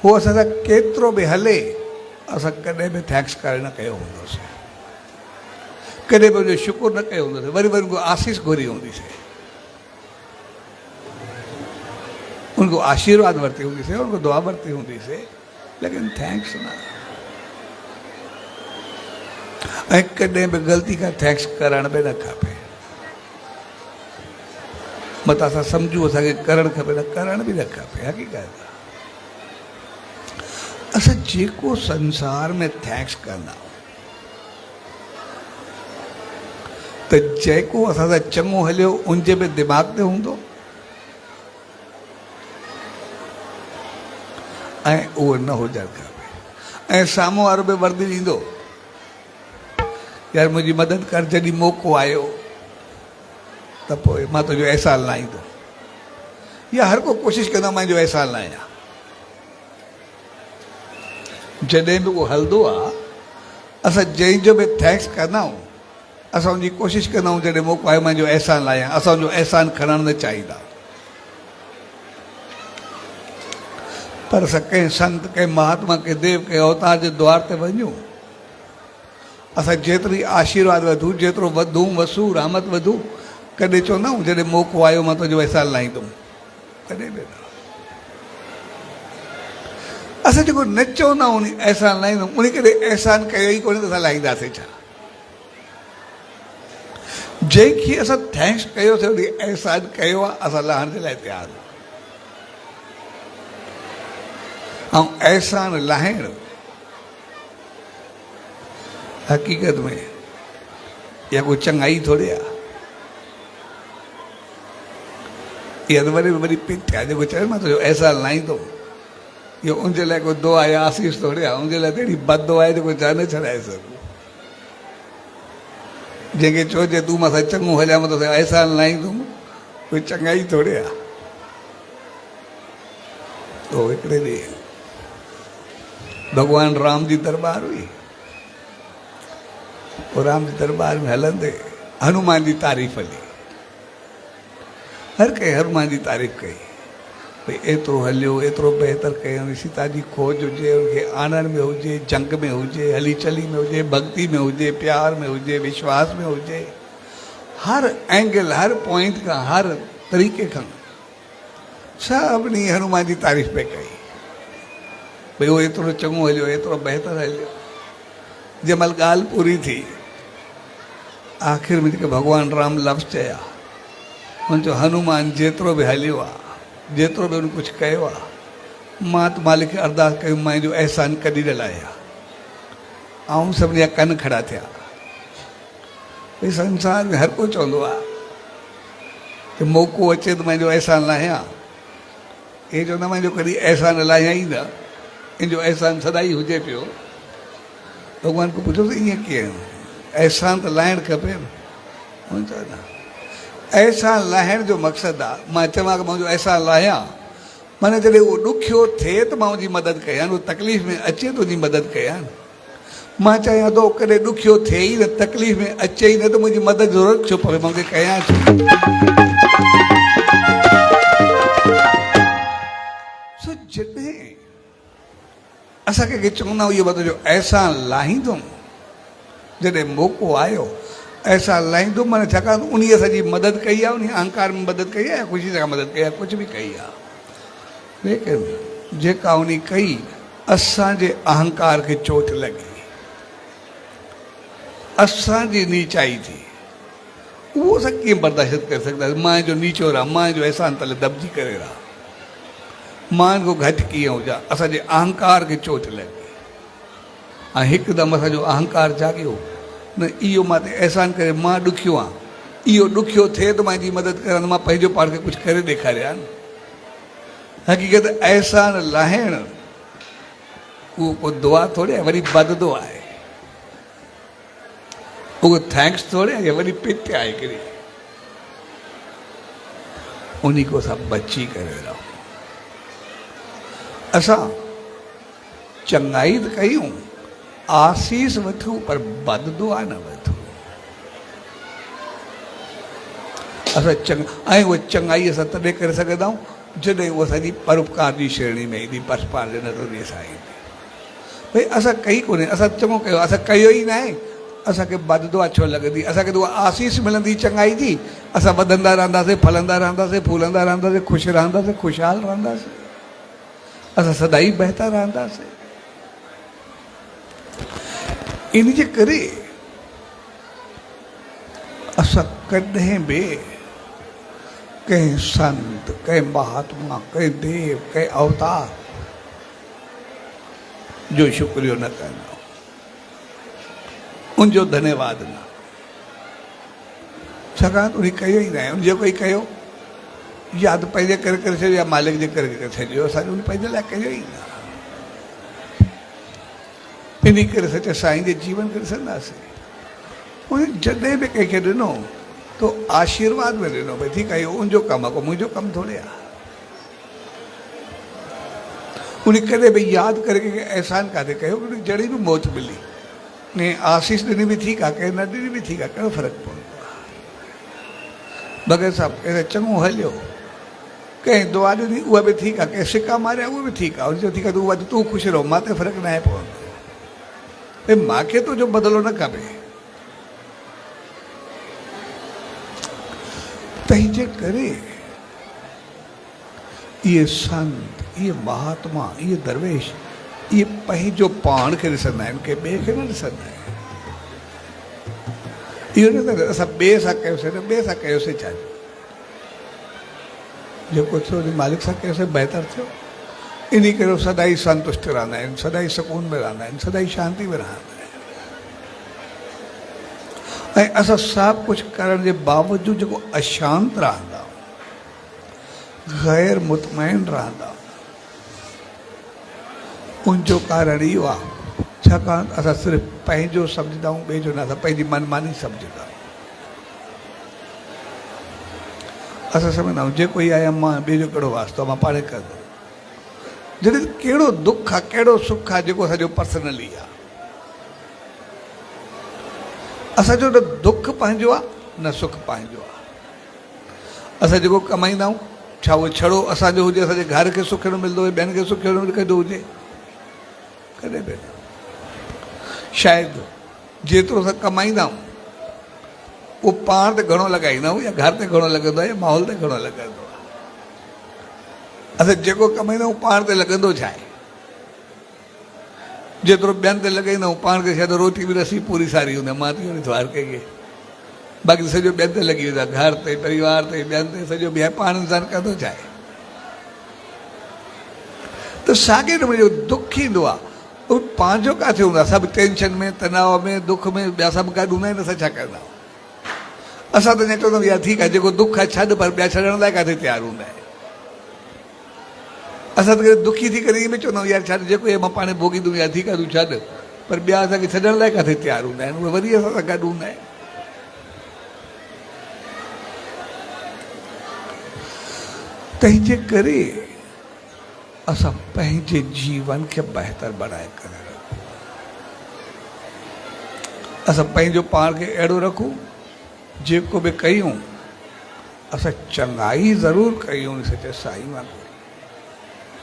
हू असां सां केतिरो बि हले, असां कॾहिं बि थैंक्स करे न कयो हूंदोसीं, कॾहिं बि उनजो शुक्र न कयो हूंदोसीं, वरी वरी उनको आशीष घुरी हूंदीसीं, उनको आशीर्वाद वरिती हूंदीसीं, उनको दुआ वरिती हूंदीसीं, लेकिन थैंक्स न। ऐं कॾहिं बि ग़लती खां थैंक्स करण बि न खपे। मतां असां सम्झूं असांखे करणु खपे, न करण बि न खपे। हक़ीक़त आहे असां जेको संसार में थैंक्स कंदा त जेको असां सां चङो हलियो उनजे बि दिमाग़ ते हूंदो, ऐं उहो न हुजणु खपे। ऐं साम्हूं वारो बि वर्दी ॾींदो, यार मुंहिंजी मदद कर, जॾहिं मौक़ो आयो त पोइ मां तुंहिंजो अहसान लाहींदो, या हर को कोशिशि कंदो मां जो अहसान लाहियां। जॾहिं बि उहो हलंदो आहे, असां जंहिंजो बि थैंक्स कंदा आहियूं, असां उनजी कोशिशि कंदा आहियूं जॾहिं मौक़ो आयो मुंहिंजो अहसान लाहियां। असां उनजो अहसान खणणु न चाहींदा, पर असां कंहिं संत, कंहिं महात्मा, कंहिं देव, कंहिं अवतार जे द्वार ते वञूं, असां जेतिरी आशीर्वाद वधूं, जेतिरो वधूं, वसूं, रहमत वधूं, कॾहिं चवंदा आहियूं जॾहिं मौक़ो आयो मां तुंहिंजो अहसान लाहींदुमि? कॾहिं बि न। असां जेको न चवंदा आहियूं अहसान लाहींदुमि, उन करे अहसान कयो ई कोन्हे त असां लाहींदासीं छा? जंहिंखे असां थैंक्स कयोसीं उन अहसान कयो आहे, असां लाहण जे लाइ तयारु आहियूं। ऐं अहसान लाहिण हक़ीक़त में इहा कोई चङाई थोरी आहे, इहा त वरी वरी पिट आहे। जेको चए मां तुंहिंजो अहसान लाहींदुमि, इहो उनजे लाइ कोई दुआ या आसीस थोरी आहे, उनजे लाइ त अहिड़ी बद दुआ आहे जेको जान छॾाए सघूं। जंहिंखे चइजे तूं मूंसां चङो हलिया, मां तोखे अहसान लाहींदुमि, कोई चङाई थोरी आहे। तो हिकिड़े ॾींहुं भॻवानु राम जी दरबार हुई, और राम जी दरबार में हलंदे हनुमान जी तारीफ़ हली। हर कंहिं हनुमान जी तारीफ़ कई, भई एतिरो हलियो, एतिरो बहितर कयो, सीता जी खोज हुजे, उनखे आनण में हुजे, जंग में हुजे, हली चली में हुजे, भक्ति में हुजे, प्यार में हुजे, विश्वास में हुजे, हर एंगल, हर पॉइंट खां, हर तरीक़े खां सभिनी हनुमान जी तारीफ़ पे कई, भई उहो एतिरो चङो हलियो, एतिरो बहितर हलियो। जंहिंमहिल ॻाल्हि पूरी थी, आख़िर में जेके भॻवानु राम लफ़्ज़ चया, हुन चयो हनुमान जेतिरो बि हलियो आहे, जेतिरो बि हुन कुझु कयो आहे, मां त मालिक खे अरदास कयूं मां जो अहसान कॾहिं न लाहिया। ऐं सभिनी जा कन खड़ा थिया। भई संसार में हर को चवंदो आहे कि मौक़ो अचे त मुंहिंजो अहसान लाहियां, इहे चवंदा मुंहिंजो कॾहिं अहसान लाहियां ई न, इन जो अहसान सदाई हुजे पियो। भॻवान को पुछोसि ईअं कीअं, अहसान त लाहिणु खपे न। हुन चयो न, अहसान लाहिण जो मक़सदु आहे मां चवां कि मुंहिंजो अहसान लाहियां, माना जॾहिं उहो ॾुखियो थिए त मां उनजी मदद कयां, उहो तकलीफ़ में अचे त उनजी मदद कयां। मां चाहियां थो कॾहिं ॾुखियो थिए ई न, तकलीफ़ में अचे ई न, त मुंहिंजी मदद ज़रूरत छो पवे, मां उनखे कयां छो? सो जॾहिं असां कंहिंखे चवंदा आहियूं इहो मां तुंहिंजो अहसान लाहींदुमि, जॾहिं मौक़ो आयो अहसान लाहींदुमि, माना छाकाणि उन असांजी मदद कई आहे, उन अहंकार में मदद कई आहे, या ख़ुशी सां मदद कई आहे, कुझु बि कई आहे, लेकिन जेका उन कई असांजे अहंकार खे चोट लॻी, असांजी नीचाई थी, उहो असां कीअं बर्दाश्त करे सघंदासीं? मां जो नीचो रहा, मां जो अहसान तले दॿिजी करे रहा, मां को घटि कीअं हुजां? असांजे अहंकार खे चोट लॻी, ऐं हिकदमि असांजो अहंकार जाॻियो न, इहो मां ते अहसान करे, मां ॾुखियो आहियां, इहो ॾुखियो थिए त मां जी मदद करां, मां पंहिंजो पाण खे कुझु करे ॾेखारियां न। हक़ीक़त अहसान लाहिण वो को दुआ थोड़े है, वरी बद दुआ है। वो थैंक्स थोड़े है, वरी पिट आहे हिकिड़ी। उन्हीं को सब बची करे रहो। असां चङाई त कयूं, आसीस वठूं, पर बद दुआ न वठूं। असां ऐं उहा चङाई असां तॾहिं करे सघंदा आहियूं जॾहिं उहा सॼी परोपकार जी श्रेणी में ईंदी, पशपाल जे नज़रिए सां ईंदी। भई असां कई कोन्हे, असां चङो कयो, असां कयो ई न आहे, असांखे बद दुआ छो लॻंदी? असांखे त उहा आसीस मिलंदी चङाई जी, असां वधंदा रहंदासीं, फलंदा रहंदासीं, फूलंदा रहंदासीं, ख़ुशि रहंदासीं, ख़ुशहाल रहंदासीं, असां सदाई बहितर रहंदासीं। इन जे करे असां कॾहिं बि कंहिं संत, कंहिं महात्मा, कंहिं देव, कंहिं अवतार जो शुक्रियो न कंदा, उनजो धन्यवाद न। छाकाणि उन कयो ई न आहे। उन जेको ई कयो या त पंहिंजे करे करे छॾियो या मालिक जे करे करे छॾियो, असांजो उन पंहिंजे लाइ कयो ई न। इन करे सचे साईं जे जीवन खे ॾिसंदासीं, उन जॾहिं बि कंहिंखे ॾिनो तो आशीर्वाद में ॾिनो, भई ठीकु आहे, इहो उनजो कमु आहे, को मुंहिंजो कमु थोरे आहे। उन कॾहिं बि यादि करे कंहिंखे अहसान काथे कयो, उन जड़ी बि मौत मिली, ने आसीस ॾिनी बि ठीकु आहे, कंहिं न ॾिनी बि ठीकु आहे, कहिड़ो फ़र्क़ु पवंदो आहे? बग़ैर साहिबु कंहिं चङो हलियो, कंहिं दुआ ॾिनी उहा बि ठीकु आहे, कंहिं सिका मारिया उहा बि ठीकु आहे, उनजो ठीकु आहे, तूं अॼु तूं ख़ुशि रहो, मां ते फ़र्क़ु न आहे पवंदो। भई मूंखे तुंहिंजो बदिलो न खपे। तंहिंजे करे इहे संत, इहे महात्मा, इहे दरवेश, इहे पंहिंजो पाण खे ॾिसंदा आहिनि, के ॿिए खे न ॾिसंदा आहिनि। इहो न त असां ॿिए सां कयोसीं, न ॿिए सां कयोसीं छा, जेको थियो मालिक सां कयोसीं बहितर थियो। इन करे सदाई संतुष्ट रहंदा आहिनि, सदाई सुकून में रहंदा आहिनि, सदाई शांति में रहंदा आहिनि। ऐं असां सभु कुझु करण जे बावजूदि जेको अशांत रहंदा, गैर मुतमइन रहंदा, उनजो कारण इहो आहे छाकाणि असां सिर्फ़ु पंहिंजो सम्झंदा आहियूं, ॿिए जो न, असां पंहिंजी मनमानी सम्झंदा आहियूं। असां सम्झंदा आहियूं जेको ई आया मां, ॿिए जो कहिड़ो वास्तो, मां पाणे कंदुमि। जॾहिं कहिड़ो दुख आहे, कहिड़ो सुख आहे जेको असांजो पर्सनली आहे। असांजो न दुख पंहिंजो आहे, न सुख पंहिंजो आहे। असां जेको कमाईंदा आहियूं, छा उहो छड़ो असांजो हुजे, असांजे घर खे सुख न मिलंदो हुजे, ॿियनि खे सुख न मिलंदो हुजे? कॾहिं बि न। शायदि जेतिरो असां कमाईंदा आहियूं उहो पाण ते घणो लॻाईंदा आहियूं, या घर ते घणो लॻंदो आहे, या माहौल ते घणो लॻंदो आहे। असां जेको कमाईंदा आहियूं पाण ते लॻंदो छा आहे? जेतिरो ॿियनि ते लॻाईंदा आहियूं पाण खे शायदि रोटी बि नसीब पूरी सारी हूंदी, मां थी वञे थो हर कंहिंखे, बाक़ी सॼो ॿियनि ते लॻी वेंदो आहे, घर ते, परिवार ते, ॿियनि ते, सॼो ॿिया पाण इंसानु कंदो छा आहे? त साॻे नमूने दुख ईंदो आहे, उहो पंहिंजो किथे हूंदो आहे? सभु टेंशन में, तनाव में, दुख में, ॿिया सभु गॾु हूंदा आहिनि, असां छा कंदा आहियूं? असां त अञा चवंदा आहियूं यार ठीकु आहे, जेको दुख आहे छॾ, पर ॿिया छॾण लाइ किथे तयारु हूंदा आहिनि। असां त दुखी थी करे इअं बि चवंदा आहियूं यार छॾ, जेको इहे मां पाणे भोगींदुमि, यार ठीकु आहे तूं छॾ, पर ॿिया असांखे छॾण लाइ किथे तयारु हूंदा आहिनि, उहे वरी असां सां गॾु हूंदा आहिनि। तंहिंजे करे असां पंहिंजे जीवन खे बहितर बणाए करे रखूं, असां पंहिंजो पाण खे अहिड़ो रखूं जेको बि कयूं असां चङाई ज़रूरु कयूं सचे साईं वांगुरु,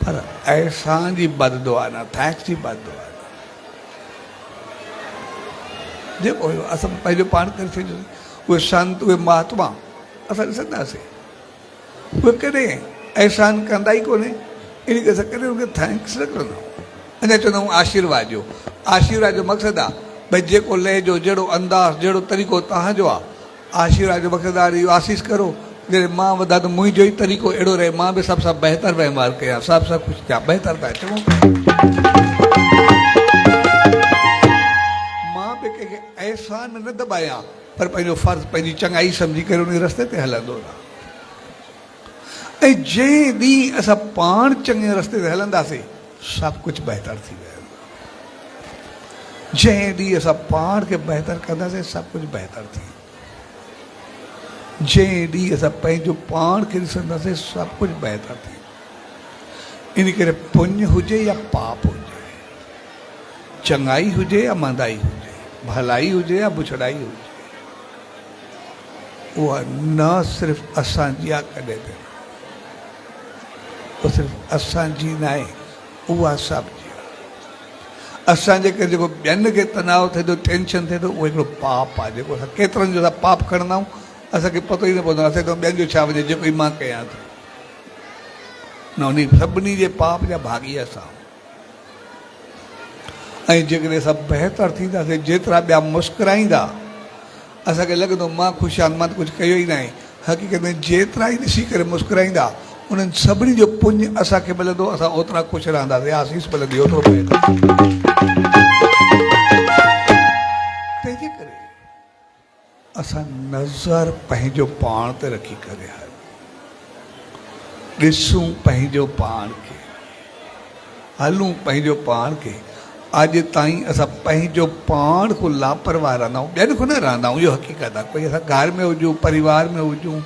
पर अहसान जी बददुआ न, थैंक्स जी बददुआ न। जेको हुयो असां पंहिंजो पाण करे छॾियोसीं। उहे संत, उहे महात्मा असां ॾिसंदासीं, उहे कॾहिं अहसान कंदा ई कोन्हे, इन करे असां कॾहिं उनखे थैंक्स न कंदा आहियूं। अञा चवंदा आहियूं आशीर्वाद जो। आशीर्वाद जो मक़सदु आहे भई जेको लहजो, जहिड़ो अंदाज़, जहिड़ो तरीक़ो तव्हांजो आहे, आशीर्वाद जो मक़सदु आहे इहो आसीस करो जॾहिं मां वधा त मुंहिंजो ई तरीक़ो अहिड़ो रहे, मां बि सभ सां बहितर वहिंवार कयां, सभ सां ख़ुशि थियां, बहितर पिया चऊं। मां बि कंहिंखे अहसान न दॿायां, पर पंहिंजो फ़र्ज़ु, पंहिंजी चङाई सम्झी करे उन रस्ते ते हलंदो रहां। ऐं जंहिं ॾींहुं असां पाण चङे रस्ते ते हलंदासीं, सभु कुझु बहितर थी वेंदो। जंहिं ॾींहुं असां पाण खे बहितर कंदासीं सभु कुझु बहितर थी। जंहिं ॾींहुं असां पंहिंजो पाण खे ॾिसंदासीं सभु कुझु बहितर थी। इन करे पुण्य हुजे या पाप हुजे, चङाई हुजे या मंदाई हुजे, भलाई हुजे या बुछड़ाई हुजे, उहा न सिर्फ़ु असांजी आहे, कॾहिं बि उहा सिर्फ़ु असांजी न आहे, उहा सभु जी आहे। असांजे करे जेको ॿियनि खे तनाव थिए थो, टेंशन थिए थो, उहो हिकिड़ो पाप आहे। जेको असां केतिरनि जो असां पाप खणंदा आहियूं, असांखे पतो ई न पवंदो आहे, असांखे ॿियनि जो छा वञे, जेको ई मां कयां थो। न उन सभिनी जे पाप जा भागी असां। ऐं जेकॾहिं असां बहितर थींदासीं, जेतिरा ॿिया मुस्कुराईंदा, असांखे लॻंदो मां ख़ुशि आहियां, मां त कुझु कयो ई न आहे। हक़ीक़त में जेतिरा ई ॾिसी करे मुस्कुराईंदा, उन्हनि सभिनी जो पुण्य असांखे मिलंदो, असां ओतिरा ख़ुशि रहंदासीं, आसीस मिलंदी ओतिरो बहितर। तंहिंजे करे असां नज़र पंहिंजो पाण ते रखी करे ॾिसूं पंहिंजो पाण खे, हलूं पंहिंजो पाण खे। अॼु ताईं असां पंहिंजो पाण को लापरवाह रहंदा आहियूं, ॿियनि खां न रहंदा आहियूं, इहो हक़ीक़त आहे। कोई असां घर में हुजूं, परिवार में हुजूं,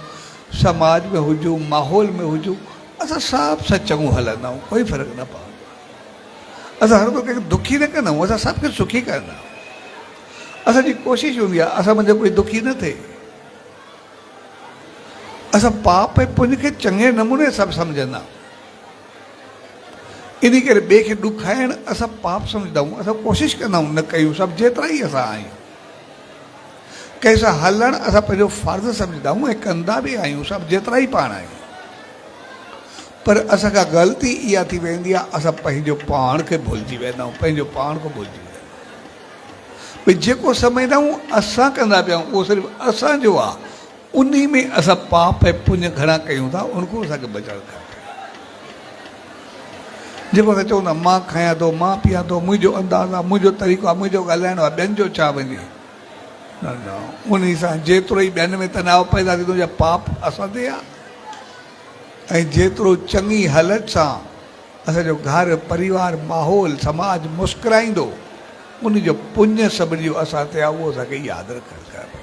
समाज में हुजूं, माहौल में हुजूं, असां सभु सां चङो हलंदा आहियूं, कोई फ़र्क़ु न पवंदो। असां हर वक़्तु कंहिंखे दुखी न कंदा आहियूं, असां सभु खे सुखी कंदा आहियूं। असांजी कोशिशि हूंदी आहे असां मुंहिंजो कोई दुखी न थिए। असां पाप ऐं पुण्य खे चङे नमूने सभु सम्झंदा आहियूं। इन करे ॿिए खे ॾुखाइणु असां पाप सम्झंदा आहियूं, असां कोशिशि कंदा आहियूं न कयूं, सभु जेतिरा ई असां आहियूं। कंहिंसां हलणु असां पंहिंजो फ़र्ज़ु सम्झंदा आहियूं ऐं कंदा बि आहियूं, सभु जेतिरा ई पाण आहियूं। पर असांखां ग़लती इहा थी वेंदी आहे, असां पंहिंजो पाण खे भुलिजी वेंदा आहियूं, पंहिंजो पाण खे भुलिजी वेंदा आहियूं। भई जेको सम्झंदा आहियूं असां कंदा पिया आहियूं, उहो सिर्फ़ु असांजो आहे। उन में असां पाप ऐं पुण्य घणा कयूं था, उनखां असांखे बचणु खपे। जेको असां चवंदा मां खायां थो, मां पीआं थो, मुंहिंजो अंदाज़ आहे, मुंहिंजो तरीक़ो आहे, मुंहिंजो ॻाल्हाइणो आहे, ॿियनि जो छा वञे। न न, उन सां जेतिरो ई ॿियनि में तनाव पैदा थींदो, या पाप असां ते आहे। ऐं जेतिरो चङी हालत सां असांजो घर, परिवार, माहौल, समाज मुस्कुराईंदो, उनजो पुण्य सभिनी जो असां ते आहे, उहो असांखे यादि रखणु खपे।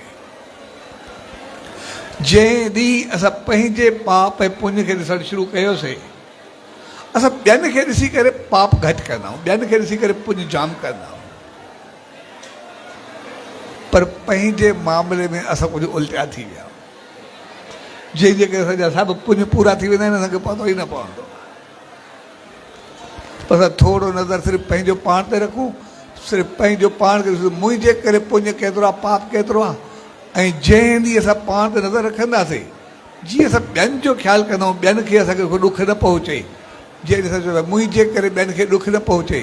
जंहिं ॾींहुं असां पंहिंजे पाप ऐं पुण्य खे ॾिसणु शुरू कयोसीं, असां ॿियनि खे ॾिसी करे पाप घटि कंदा आहियूं, ॿियनि खे ॾिसी करे पुण्य जाम कंदा आहियूं। पर पंहिंजे मामले में असां कुझु उल्टा थी विया आहियूं, जंहिंजे करे असांजा सभु पुण्य पूरा थी वेंदा आहिनि, असांखे पतो ई न पवंदो। पर असां थोरो नज़र सिर्फ़ु पंहिंजो पाण ते रखूं, सिर्फ़ु पंहिंजो पाण खे ॾिसूं, मुंहिंजे करे पुण्य केतिरो आहे, पाप केतिरो आहे। ऐं जंहिं ॾींहुं असां पाण ते नज़र रखंदासीं, जीअं असां ॿियनि जो ख़्यालु कंदा आहियूं, ॿियनि खे असांखे को ॾुख न पहुचे, जंहिं असां चयो मुंहिंजे करे ॿियनि खे ॾुख न पहुचे,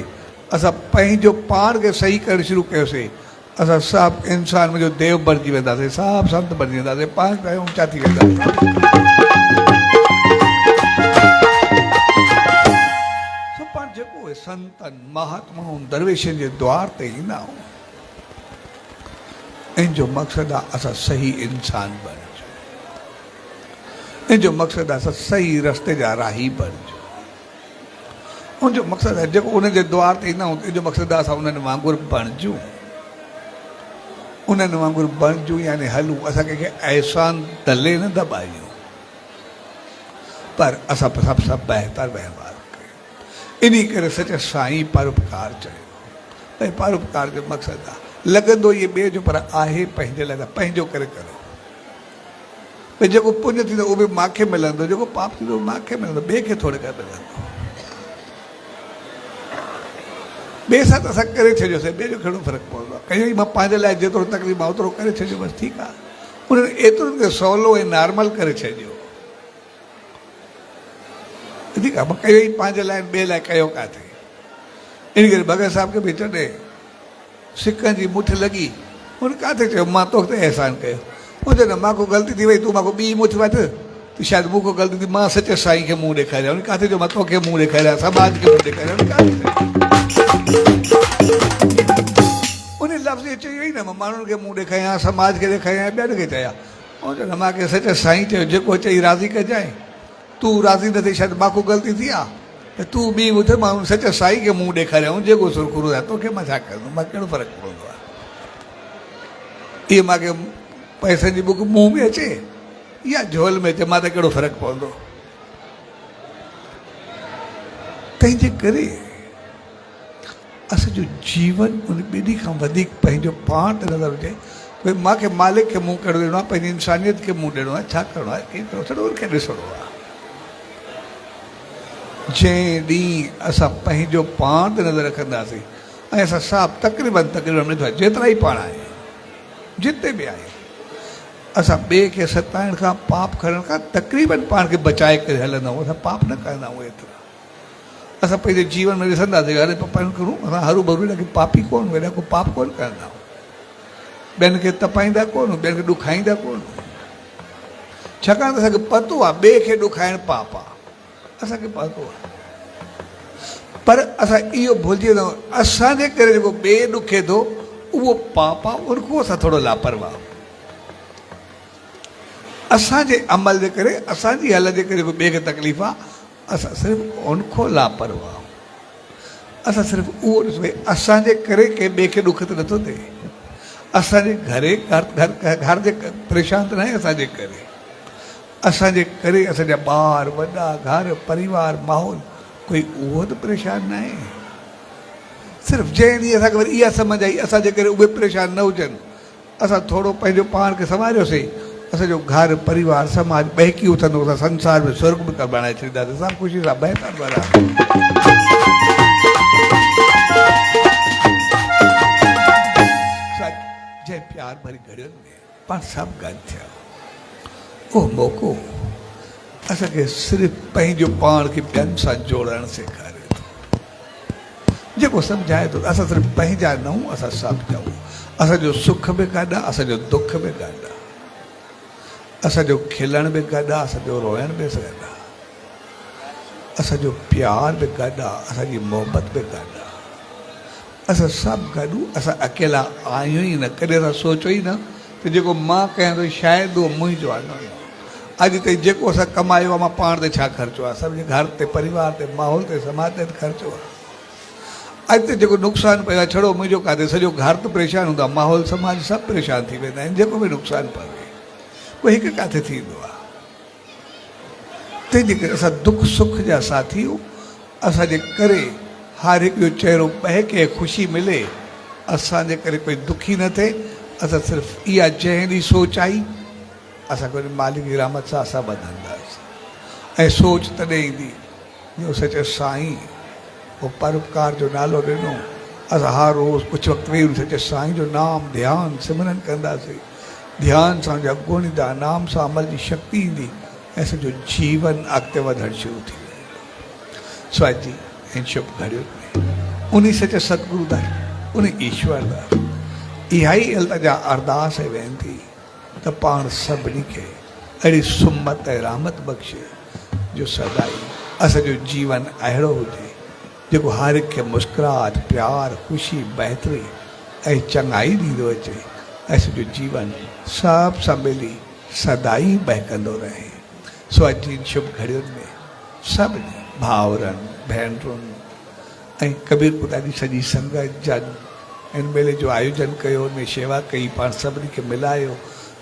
असां पंहिंजो पाण खे सही करणु शुरू कयोसीं, असां सभु इंसान मुंहिंजो देव बणिजी वेंदासीं, सभु संत बणिजी वेंदासीं, पाण खे ऊचा थी वेंदासीं। पाण जेको संतनि, महात्माउनि, दरवेशनि जे द्वार ते ईंदा आहियूं, इन जो मक़सदु आहे असां सही इंसान बणिजूं, इन जो मक़सदु आहे असां सही रस्ते जा राही बणिजूं। उनजो मक़सदु आहे जेको उनजे द्वार ते ईंदा आहियूं, इनजो मक़सदु आहे असां उन्हनि वांगुरु बणिजूं, उन्हनि वांगुरु बणिजूं, यानी हलूं, असां कंहिंखे अहसान तले न दॿायूं, पर असां सभु सां बहितर व्यवहार कयूं। इन करे सच साईं परोपकार चयो। भई परोपकार जो मक़सदु आहे, लॻंदो इहे ॿिए जो, पर आहे पंहिंजे लाइ, पंहिंजो करे करो। भई जेको पुण्य थींदो उहो बि मूंखे मिलंदो, जेको पाप थींदो उहो मूंखे मिलंदो, ॿिए खे थोरे करे मिलंदो। ॿिए सां त असां करे छॾियोसीं, ॿिए जो कहिड़ो फ़र्क़ु पवंदो आहे। कयूं ई मां पंहिंजे लाइ जेतिरो तकलीफ़ आहे ओतिरो करे छॾियो, बसि ठीकु आहे। उन्हनि एतिरो सवलो ऐं नॉर्मल करे छॾियो, ठीकु आहे। मां कयो ई पंहिंजे लाइ, ॿिए लाइ कयो काथे। इन करे भगत साहिब खे बि जॾहिं सिकनि जी मुठ लॻी, हुन किथे चयो मां तोखे ते अहसान कयो, हुन चयो मां को ग़लती थी वई, तूं मां को ॿी मुठ वठि, त शायदि मूं को ग़लती थी, मां सचे साईं खे मुंहुं ॾेखारियां। हुन किथे चयो मां तोखे मुंहुं ॾेखारियां, समाज खे मुंहुं ॾेखारियां, उन लफ़्ज़ चयो ई न, मां माण्हुनि खे मुंहुं ॾेखारियां, समाज खे ॾेखारियां, ॿियनि खे चयां। ऐं चयो मूंखे सचे साईं चयो जेको चई राज़ी कजांइ, तूं राज़ी न थी, शायदि मां को ग़लती थी आहे, त तूं ॿी ॿुध मां सच साईं खे मुंहुं ॾेखारियऊं जेको सुरखुरू आहे तोखे मां छा कंदुमि, मां कहिड़ो फ़र्क़ु पवंदो आहे। इहे मूंखे पैसनि जी बुक मुंहुं में अचे या झोल में अचे, मां त कहिड़ो फ़र्क़ु पवंदो। तंहिंजे करे असांजो जीवन उन ॿिन्ही खां वधीक पंहिंजो पाण ते नज़र हुजे। भई मूंखे मालिक खे मुंहुं कहिड़ो ॾियणो आहे, पंहिंजी इंसानियत खे मुंहुं ॾियणो आहे, छा करिणो आहे, कीअं करिणो, सॼो उनखे ॾिसणो आहे। जंहिं ॾींहुं असां पंहिंजो पाण ते नज़र रखंदासीं ऐं असां साफ़ तक़रीबन ॾिठो आहे, जेतिरा ई पाण आहे जिते बि आहे, असां ॿिए खे सताइण खां, पाप करण खां तक़रीबन पाण खे बचाए करे हलंदा आहियूं। असां पाप न कंदा आहियूं एतिरा। असां पंहिंजे जीवन में ॾिसंदासीं अरे पाण करूं, असां हरू भरू हेॾा को पापी कोन, हेॾा को पाप कोन कंदा आहियूं, ॿियनि खे तपाईंदा कोन, ॿियनि खे ॾुखाईंदा कोन, छाकाणि त असांखे पतो आहे ॿिए खे ॾुखाइणु पाप आहे, असांखे पतो आहे। पर असां इहो भुलिजी वेंदा आहियूं, असांजे करे जेको ॿिए ॾुखे थो उहो पाप आहे, उनखां असां थोरो लापरवाह, असांजे अमल जे करे, असांजी हल जे करे जेको ॿिए खे तकलीफ़ आहे, असां सिर्फ़ु उनखां लापरवाह। असां सिर्फ़ु उहो ॾिसो भई असांजे करे कंहिं ॿिए खे ॾुख त नथो थिए, असांजे घर जे परेशान त न आहे, असांजे करे, असांजे करे असांजा ॿार वॾा, घर परिवार माहौल, कोई उहो त परेशान न आहे। सिर्फ़ु जंहिं ॾींहुं असांखे वरी इहा सम्झ आई असांजे करे उहे परेशान न हुजनि, असां थोरो पंहिंजो पाण खे संभालियोसीं, असांजो घर परिवार समाज बहकी उथंदो, असां संसार में स्वर्ग बि बणाए छॾींदासीं, असां ख़ुशी सां बहितर बराबरि। जंहिं प्यार भरी घड़ियुनि में पाण सभु गॾु थिया, उहो मौक़ो असांखे सिर्फ़ु पंहिंजो पाण खे ॿियनि सां जोड़णु सेखारे थो, जेको सम्झाए थो। असां सिर्फ़ु पंहिंजा न आहियूं, असां सभु ॼऊं, असांजो सुख बि गॾु आहे, असांजो दुख बि गॾु आहे, असांजो खिलण बि गॾु आहे, असांजो रोइण बि गॾु आहे, असांजो प्यार बि गॾु आहे, असांजी मोहबत बि गॾु आहे, असां सभु गॾु, असां अकेला आहियूं ई न। कॾहिं असां सोचियो ई न त जेको मां कयां थो शायदि उहो मुंहिंजो आहे, न। अॼु ताईं जेको असां कमायो आहे मां पाण ते छा ख़र्चो आहे, सभिनी घर ते, परिवार ते, माहौल ते, समाज ते ख़र्चो आहे। अॼु ताईं जेको नुक़सानु पियो आहे छड़ो मुंहिंजो काथे, सॼो घर त परेशान हूंदो आहे, माहौल समाज सभु परेशान थी वेंदा आहिनि, जेको बि नुक़सानु पवे उहो हिकु काथे थींदो आहे। तंहिंजे करे असां दुख सुख जा साथी आहियूं, असांजे करे हर हिकु जो चहिरो बहके, ख़ुशी मिले, असांजे करे कोई दुखी न थिए। असां सिर्फ़ु इहा जंहिं ॾींहुं सोच आई असांखे वरी मालिक जी रहमत सां असां ॿधंदासीं, ऐं सोच तॾहिं ईंदी जो सच साईं उहो परोपकार जो नालो ॾिनो, असां हर रोज़ु कुझु वक़्तु वेही सच साईं जो नाम ध्यानु सिमरन कंदासीं, ध्यान सां जा गुण ईंदा, नाम सां अमल जी शक्ति ईंदी, ऐं सॼो जीवन अॻिते वधणु शुरू थी वेंदो। सो अॼु जी इन शुभ घड़ियुनि में उन सच सतगुरू दा, उन ईश्वर दा इहा ई अल्तजा अरदास ऐं वेनिती त पाण सभिनी खे अहिड़ी सुमत ऐं रहमत बख़्शे जो सदाई असांजो जीवन अहिड़ो हुजे जेको हर हिक खे मुस्कुराहट, प्यार, ख़ुशी, बहितरी ऐं चङाई ॾींदो अचे, ऐं सॼो जीवन सभु सां मिली सदाई बहकंदो रहे। सो अॼु जी शुभ घड़ियुनि में सभिनी भाउरनि, भेनरुनि ऐं कबीर ख़ुदा जी सॼी संगत जन इन मेले जो आयोजन कयो, उनमें शेवा कई, पाण सभिनी खे मिलायो।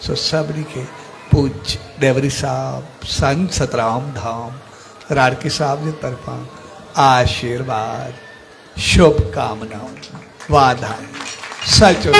सो सभिनी खे पूज्य डेवरी साहब, संत सतराम धाम राड़की साहब जे तरफ़ां आशीर्वाद, शुभकामनाऊं, वाधायूं, सचो।